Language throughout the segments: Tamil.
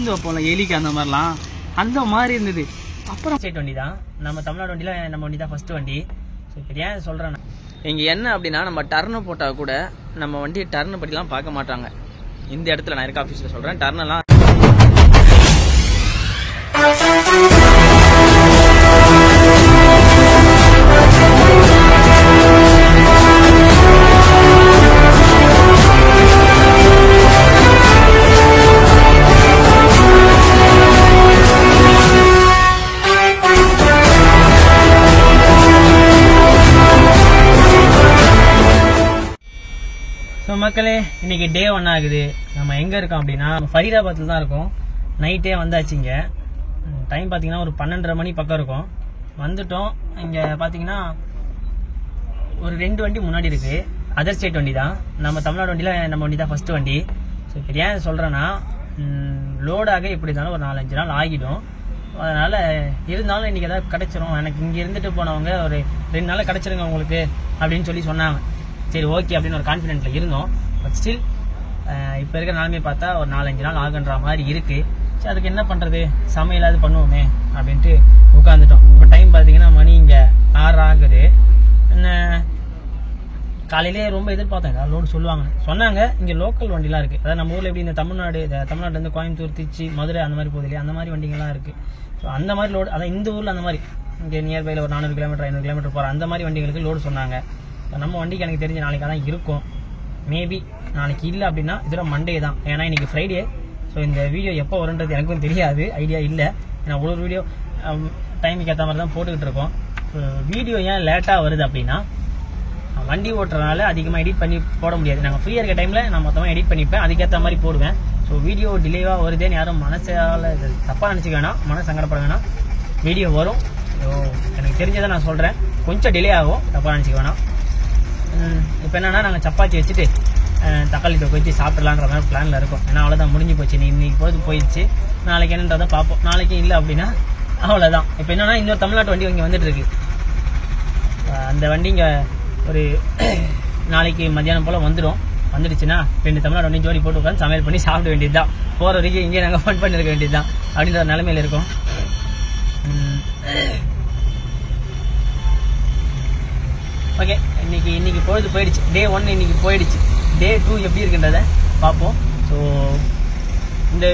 மருந்து வைப்போம்ல எலிக்கு அந்த மாதிரிலாம், அந்த மாதிரி இருந்தது. அப்புறம் ஸ்டேட் வண்டி தான், நம்ம தமிழ்நாடு வண்டியில் நம்ம வண்டி தான் ஃபர்ஸ்ட் வண்டி. ஸோ இப்போ ஏன் சொல்கிறேன், இங்கே என்ன அப்படின்னா நம்ம டர்னு போட்டால் கூட நம்ம வண்டியை டர்னு பற்றிலாம் பார்க்க மாட்டாங்க. இந்த இடத்துல நான் இருக்க ஆஃபீஸில் சொல்கிறேன், டர்னெல்லாம் மக்களே. இன்னைக்கு டே 1 ஆகுது. நம்ம எங்க இருக்கோம் அப்படின்னா ஃபரீதாபாத்ல தான் இருக்கோம். நைட்டே வந்தாச்சுங்க. டைம் பாத்தீங்கன்னா ஒரு 12:30 மணி பக்கம் இருக்கும். வந்துட்டோம். இங்க பாத்தீங்கன்னா ஒரு 2 வண்டி முன்னாடி இருக்கு, அதர் ஸ்டேட் வண்டி தான். நம்ம தமிழ்நாடு வண்டியில நம்ம வண்டி தான் ஃபர்ஸ்ட் வண்டி. ஸோ இப்போ ஏன் சொல்றேன்னா லோடாக எப்படி இருந்தாலும் ஒரு 4-5 நாள் ஆகிடும். அதனால இருந்தாலும் இன்னைக்கு ஏதாவது கிடைச்சிரும். எனக்கு இங்க இருந்துட்டு போனவங்க ஒரு 2 நாள் கிடைச்சிருங்க உங்களுக்கு அப்படின்னு சொல்லி சொன்னாங்க. சரி ஓகே அப்படின்னு ஒரு கான்ஃபிடென்ட்ல இருந்தோம். பட் ஸ்டில் இப்போ இருக்கிற நாளுமே பார்த்தா ஒரு 4-5 நாள் ஆகுன்ற மாதிரி இருக்கு. சரி அதுக்கு என்ன பண்றது, சமையலாவது பண்ணுவோமே அப்படின்ட்டு உட்காந்துட்டோம். இப்போ டைம் பார்த்தீங்கன்னா மணி இங்கே 6 ஆகுது. என்ன காலையிலே ரொம்ப எதிர்பார்த்தேன், ஏதாவது லோடு சொன்னாங்க. இங்கே லோக்கல் வண்டிலாம் இருக்கு. அதாவது நம்ம ஊர்ல எப்படி இந்த தமிழ்நாட்டிலேருந்து கோயம்புத்தூர், திருச்சி, மதுரை அந்த மாதிரி போகுது இல்லையா, அந்த மாதிரி வண்டிங்கெல்லாம் இருக்கு. ஸோ அந்த மாதிரி லோடு, அதான் இந்த ஊர்ல அந்த மாதிரி இங்கே நியர்பைல ஒரு 400 கிலோமீட்டர் 500 கிலோமீட்டர் போகிற அந்த மாதிரி வண்டிகளுக்கு லோடு சொன்னாங்க. நம்ம வண்டிக்கு எனக்கு தெரிஞ்ச நாளைக்கு தான் இருக்கும். மேபி நாளைக்கு இல்லை அப்படின்னா இதோட மண்டே தான், ஏன்னா இன்னைக்கு ஃப்ரைடே. ஸோ இந்த வீடியோ எப்போ வரும்ன்றது எனக்கும் தெரியாது, ஐடியா இல்லை. ஏன்னா ஒரு வீடியோ டைமுக்கு ஏற்ற மாதிரி தான் போட்டுக்கிட்டு இருக்கோம். வீடியோ ஏன் லேட்டாக வருது அப்படின்னா வண்டி ஓட்டுறதுனால அதிகமாக எடிட் பண்ணி போட முடியாது. நாங்கள் ஃப்ரீயாக இருக்க டைமில் நான் மொத்தமாக எடிட் பண்ணிப்பேன், அதுக்கேற்ற மாதிரி போடுவேன். ஸோ வீடியோ டிலேவாக வருதுன்னு யாரும் மனசால் தப்பாக நினச்சிக்க வேணாம், மனசு சங்கடப்பட வேணாம். வீடியோ வரும். எனக்கு தெரிஞ்சதை நான் சொல்கிறேன், கொஞ்சம் டிலே ஆகும், தப்பாக நினச்சிக்க வேணாம். இப்போ என்னன்னா நாங்கள் சப்பாத்தி வச்சுட்டு தக்காளி தொக்கு வச்சு சாப்பிடலான்ற மாதிரி பிளானில் இருக்கும். ஏன்னா அவ்வளோதான், முடிஞ்சு போச்சு. இன்னைக்கு போயிடுச்சு, நாளைக்கு என்னன்றதை பார்ப்போம். நாளைக்கு இல்லை அப்படின்னா அவ்வளோதான். இப்போ என்னன்னா இன்னொரு தமிழ்நாட்டு வண்டி இங்கே வந்துட்டு இருக்கு. அந்த வண்டி இங்கே ஒரு நாளைக்கு மத்தியானம் போல் வந்துடுச்சுன்னா 2 தமிழ்நாடு வண்டி ஜோடி போட்டு உட்காந்து சமையல் பண்ணி சாப்பிட வேண்டியது தான். போகிற வரைக்கும் இங்கே நாங்கள் ஃபன் பண்ணிருக்க வேண்டியது தான் அப்படின்ற ஒரு நிலைமையில் இருக்கும். ஓகே, இன்னைக்கு பொழுது போயிடுச்சு. டே 1 இன்னைக்கு போயிடுச்சு. டே 2 எப்படி இருக்குன்றத பார்ப்போம். ஸோ இந்த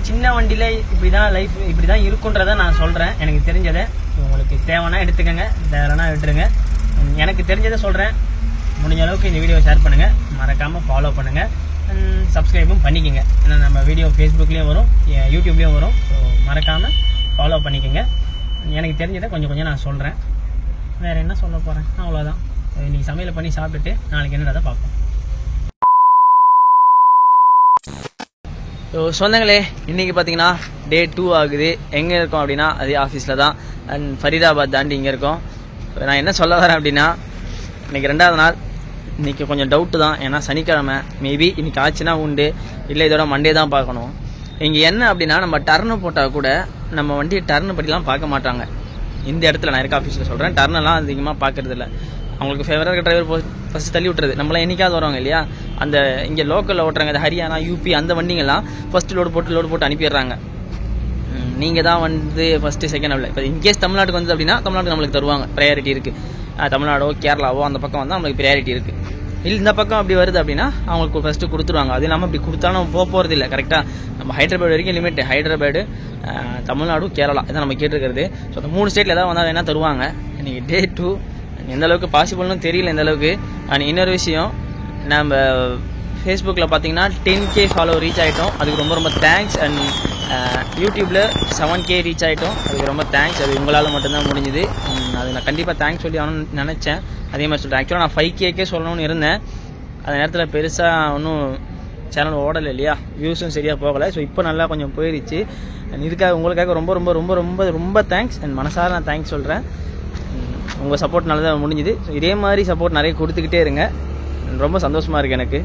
சின்ன வண்டியில் இப்படிதான் லைஃப், இப்படிதான் இருக்குன்றத நான் சொல்றேன், எனக்கு தெரிஞ்சதை. உங்களுக்கு தேவைன்னா எடுத்துக்கங்க, தேவைன்னா விட்டுருங்க. எனக்கு தெரிஞ்சதை சொல்றேன். முடிஞ்ச அளவுக்கு இந்த வீடியோ ஷேர் பண்ணுங்க, மறக்காம ஃபாலோ பண்ணுங்க, சப்ஸ்கிரைபும் பண்ணிக்கோங்க. ஏன்னா நம்ம வீடியோ ஃபேஸ்புக்லேயும் வரும், யூடியூப்லேயும் வரும். ஸோ மறக்காம ஃபாலோ பண்ணிக்கோங்க. எனக்கு தெரிஞ்சதை கொஞ்சம் நான் சொல்றேன். வேற என்ன சொல்ல போறேன், அவ்வளோதான். இன்னைக்கு சமையல் பண்ணி சாப்பிட்டுட்டு நாளைக்கு என்னன்றதை பார்ப்போம். ஸோ சொந்தங்களே, இன்னைக்கு பார்த்தீங்கன்னா டே 2 ஆகுது. எங்கே இருக்கோம் அப்படின்னா அதே ஆஃபீஸில் தான், அண்ட் ஃபரீதாபாத் தாண்டி இங்கே இருக்கோம். நான் என்ன சொல்ல வரேன் அப்படின்னா இன்னைக்கு 2வது நாள். இன்னைக்கு கொஞ்சம் டவுட்டு தான், ஏன்னா சனிக்கிழமை. மேபி இன்னைக்கு ஆச்சுன்னா உண்டு, இல்லை இதோட மண்டே தான் பார்க்கணும். இங்கே என்ன அப்படின்னா நம்ம டர்னு போட்டால் கூட நம்ம வண்டியை டர்னு பற்றிலாம் பார்க்க மாட்டாங்க. இந்த இடத்துல நான் இருக்க ஆஃபீஸில் சொல்கிறேன், டர்னெல்லாம் அதிகமாக பார்க்கறது இல்லை. அவங்களுக்கு ஃபேவராக இருக்க டிரைவர் ஃபஸ்ட்டு தள்ளி விட்டுறது. நம்மளாம் என்னைக்காவது வருவாங்க இல்லையா, அந்த இங்கே லோக்கலில் ஓட்டுறாங்க, இந்த ஹரியானா, யூபி அந்த வண்டிங்கெல்லாம் ஃபஸ்ட்டு லோடு போட்டு அனுப்பிடுறாங்க. நீங்கள் தான் வந்து ஃபஸ்ட்டு செகண்ட் இல்லை. இப்போ இன்கேஸ் தமிழ்நாட்டுக்கு வந்து அப்படின்னா தமிழ்நாட்டுக்கு நம்மளுக்கு தருவாங்க, ப்ரையாரிட்டி இருக்குது. தமிழ்நாடோ கேரளாவோ அந்த பக்கம் வந்தால் நம்மளுக்கு ப்ரையாரிட்டி இருக்குது. இல்லை இந்த பக்கம் அப்படி வருது அப்படின்னா அவங்களுக்கு ஃபஸ்ட்டு கொடுத்துருவாங்க. அது இல்லாமல் அப்படி கொடுத்தாலும் நம்ம போகிறது இல்லை. கரெக்டாக நம்ம ஹைதராபாத் வரைக்கும் லிமிட். ஹைதராபாடு, தமிழ்நாடு, கேரளா இதான் நம்ம கேட்டுருக்கிறது. ஸோ அந்த 3 ஸ்டேட்டில் ஏதாவது வந்தால் வேணால் தருவாங்க. இன்றைக்கி டே 2 எந்த அளவுக்கு பாசிபிள்னு தெரியல இந்த அளவுக்கு. அண்ட் இன்னொரு விஷயம், நம்ம ஃபேஸ்புக்கில் பார்த்தீங்கன்னா 10K ஃபாலோ ரீச் ஆகிட்டோம், அதுக்கு ரொம்ப தேங்க்ஸ். அண்ட் யூடியூப்பில் 7K ரீச் ஆகிட்டோம், அதுக்கு ரொம்ப தேங்க்ஸ். அது உங்களால் மட்டும்தான் முடிஞ்சுது. அது நான் கண்டிப்பாக தேங்க்ஸ் சொல்லி ஆகணும்னு நினச்சேன். அதே மாதிரி சொல்லிட்டேன். ஆக்சுவலாக நான் 5K சொல்லணும்னு இருந்தேன். அந்த நேரத்தில் பெருசாக ஒன்றும் சேனல் ஓடலை இல்லையா, வியூஸும் சரியாக போகலை. ஸோ இப்போ நல்லா கொஞ்சம் போயிடுச்சு. இதுக்காக உங்களுக்காக ரொம்ப ரொம்ப ரொம்ப ரொம்ப ரொம்ப தேங்க்ஸ். அண்ட் மனசார நான் தேங்க்ஸ் சொல்கிறேன். உங்கள் சப்போர்ட்னால தான் முடிஞ்சுது. ஸோ இதே மாதிரி சப்போர்ட் நிறைய கொடுத்துக்கிட்டே இருங்க, ரொம்ப சந்தோஷமாக இருக்குது எனக்கு.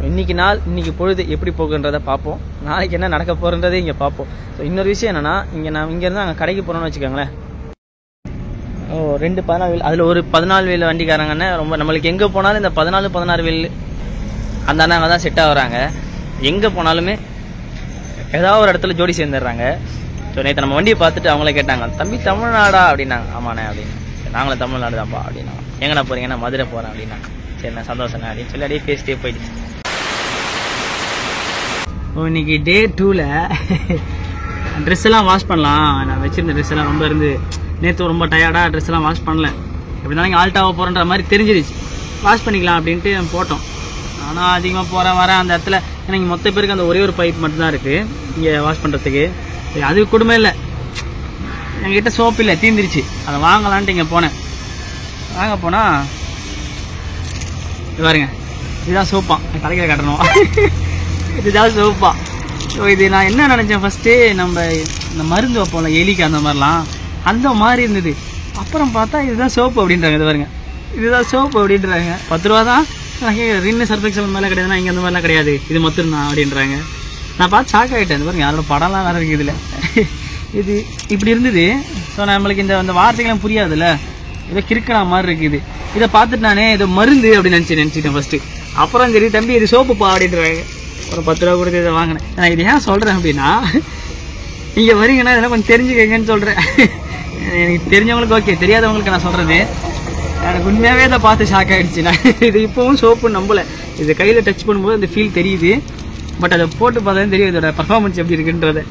இன்னைக்கு பொழுது எப்படி போகுன்றதை பார்ப்போம். நாளைக்கு என்ன நடக்க போகிறன்றதே இங்கே பார்ப்போம். ஸோ இன்னொரு விஷயம் என்னென்னா, நான் இங்கேருந்து அங்கே கடைக்கு போகிறோன்னு வச்சுக்கோங்களேன். 2 14 வீல், அதில் ஒரு 14 வீல் வண்டிக்காரங்கன்னா ரொம்ப நம்மளுக்கு எங்கே போனாலும் இந்த 14 16 வீல் அந்த அண்ணாங்க தான் செட் ஆகுறாங்க. எங்கே போனாலுமே ஏதாவது ஒரு இடத்துல ஜோடி சேர்ந்துடுறாங்க. ஸோ நேற்று நம்ம வண்டியை பார்த்துட்டு அவங்களே கேட்டாங்க, தம்பி தமிழ்நாடா அப்படின்னாங்க. ஆமாண்ணே அப்படின்னு. நாங்களும் தமிழ்நாடு தான்ப்பா அப்படின்னா. எங்கண்ணா போறீங்கன்னா மதுரை போகிறேன் அப்படின்னா. சரிண்ணா சந்தோஷண்ணா அப்படின்னு சொல்லி அப்படியே பேசிட்டே போயிடுச்சு. இன்னைக்கு டே 2ல ட்ரெஸ் எல்லாம் வாஷ் பண்ணலாம். நான் வச்சிருந்த ட்ரெஸ் எல்லாம் ரொம்ப இருந்து நேற்று ரொம்ப டயர்டாக ட்ரெஸ் எல்லாம் வாஷ் பண்ணல. எப்படி இருந்தாலும் இங்கே ஆல்ட்டாக போகிறன்ற மாதிரி தெரிஞ்சிருச்சு. வாஷ் பண்ணிக்கலாம் அப்படின்ட்டு போட்டோம். ஆனால் அதிகமாக போகிறேன் வரேன் அந்த இடத்துல. ஏன்னா இங்கே மொத்த பேருக்கு அந்த ஒரே ஒரு பைப் மட்டும்தான் இருக்குது இங்கே வாஷ் பண்ணுறதுக்கு. அது கொடுமை இல்லை, எங்ககிட்ட சோப்பு இல்லை, தீர்ந்துருச்சு. அதை வாங்கலான்ட்டு இங்கே போனேன். வாங்க போனால் இது பாருங்க, இதுதான் சோப்பா. கடைக்கிற கட்டணும் இதுதான் சோப்பா. ஸோ இது நான் என்ன நினச்சேன் ஃபஸ்ட்டு, நம்ம இந்த மருந்து வைப்போம்ல எலிக்கு அந்த மாதிரிலாம், அந்த மாதிரி இருந்தது. அப்புறம் பார்த்தா இதுதான் சோப்பு அப்படின்றாங்க. இது பாருங்க, இதுதான் சோப்பு அப்படின்றாங்க. 10 ரூபா தான். ரின்னு சர்ஃபெக்சல் மேலே கிடையாதுன்னா இங்கே அந்த மாதிரிலாம் கிடையாது, இது மட்டும் தான் அப்படின்றாங்க. நான் பார்த்து ஷாக் ஆகிட்டேன். இந்த பாருங்க யாரோட படம்லாம் வேறு இருக்குது இதில். இது இப்படி இருந்தது. ஸோ நம்மளுக்கு இந்த வார்த்தைகள்லாம் புரியாதுல்ல, ஏதோ கிறுக்கணா மாதிரி இருக்குது. இதை பார்த்துட்டு நானே ஏதோ மருந்து அப்படின்னு நினச்சிட்டேன் ஃபஸ்ட்டு. அப்புறம் சரி தம்பி இது சோப்புப்பா அப்படின்றாங்க. ஒரு 10 ரூபா கொடுத்து இதை வாங்கினேன். நான் இது ஏன் சொல்கிறேன் அப்படின்னா, நீங்கள் வரீங்கன்னா இதெல்லாம் கொஞ்சம் தெரிஞ்சுக்கங்கன்னு சொல்கிறேன். எனக்கு தெரிஞ்சவங்களுக்கு ஓகே, தெரியாதவங்களுக்கு நான் சொல்கிறது. எனக்கு உண்மையாகவே இதை பார்த்து ஷாக் ஆகிடுச்சு. நான் இது இப்போவும் சோப்புன்னு நம்பலை. இது கையில் டச் பண்ணும்போது அந்த ஃபீல் தெரியுது. பட் அதை போட்டு பார்த்தா தெரியும் இதோட பர்ஃபார்மன்ஸ் எப்படி இருக்குன்றதை.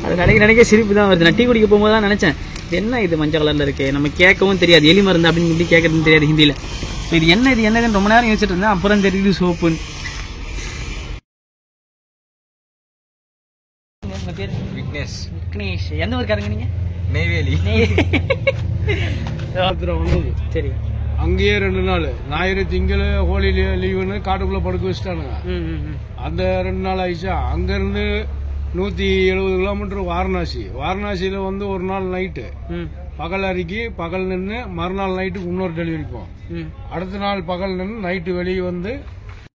அது நினைக்க சிரிப்பு தான் வருது. நான் டீ குடிக்க போகும்போது தான் நினச்சேன், என்ன இது மஞ்சள் கலரில் இருக்கு, நம்ம கேட்கவும் தெரியாது, எலி மருந்து அப்படின்னு சொல்லி கேட்கறதுன்னு தெரியாது ஹிந்தியில். இது என்னதுன்னு ரொம்ப நேரம் யோசிச்சுட்டு இருந்தேன். அப்புறம் தெரியுது சோப்புன்னு. உங்கள் பேர்? விக்னேஷ். விக்னேஷ். எந்த ஊருக்காரங்க நீங்கள்? நெய்வேலி. சரி. அங்கேயே 2 நாள் ஞாயிறு திங்கள் ஹோலி லீவுன்னு காட்டுக்குள்ள படுக்க வச்சுட்டானுங்க. அந்த 2 நாள் ஆயிடுச்சா. அங்கிருந்து 170 கிலோமீட்டர் வாரணாசியில வந்து ஒரு நாள் நைட்டு பகல் அறிக்கி பகல் நின்று மறுநாள் நைட்டுக்கு இன்னொரு டெலிவரி போம். அடுத்த நாள் பகல் நின்று நைட்டு வெளியே வந்து